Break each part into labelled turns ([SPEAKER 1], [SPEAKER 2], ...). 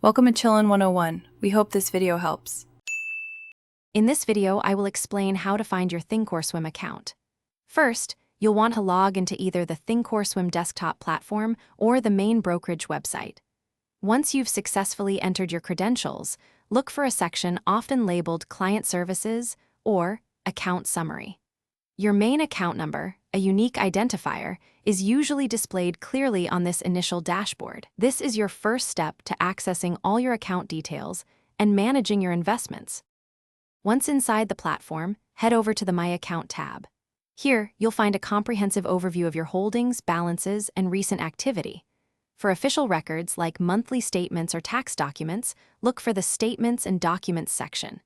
[SPEAKER 1] Welcome to Chillin' 101. We hope this video helps.
[SPEAKER 2] In this video, I will explain how to find your Thinkorswim account. First, you'll want to log into either the Thinkorswim desktop platform or the main Brokerage website. Once you've successfully entered your credentials, look for a section often labeled Client Services or Account Summary. Your main account number, a unique identifier, is usually displayed clearly on this initial dashboard. This is your first step to accessing all your account details and managing your investments. Once inside the platform, head over to the My Account tab. Here, you'll find a comprehensive overview of your holdings, balances, and recent activity. For official records like monthly statements or tax documents, look for the Statements and Documents section.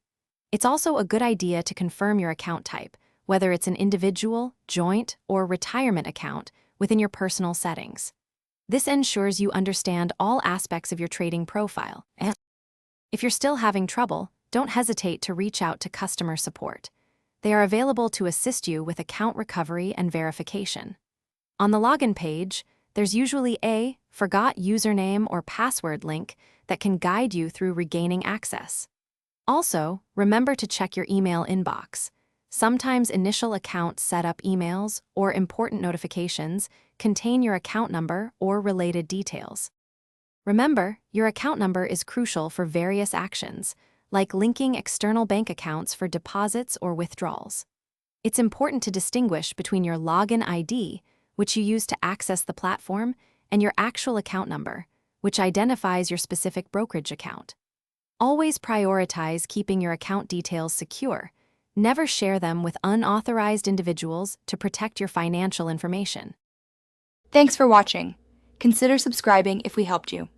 [SPEAKER 2] It's also a good idea to confirm your account type, whether it's an individual, joint, or retirement account within your personal settings. This ensures you understand all aspects of your trading profile. And if you're still having trouble, don't hesitate to reach out to customer support. They are available to assist you with account recovery and verification. On the login page, there's usually a forgot username or password link that can guide you through regaining access. Also, remember to check your email inbox. Sometimes initial account setup emails or important notifications contain your account number or related details. Remember, your account number is crucial for various actions, like linking external bank accounts for deposits or withdrawals. It's important to distinguish between your login ID, which you use to access the platform, and your actual account number, which identifies your specific brokerage account. Always prioritize keeping your account details secure. Never share them with unauthorized individuals to protect your financial information.
[SPEAKER 3] Thanks for watching. Consider subscribing if we helped you.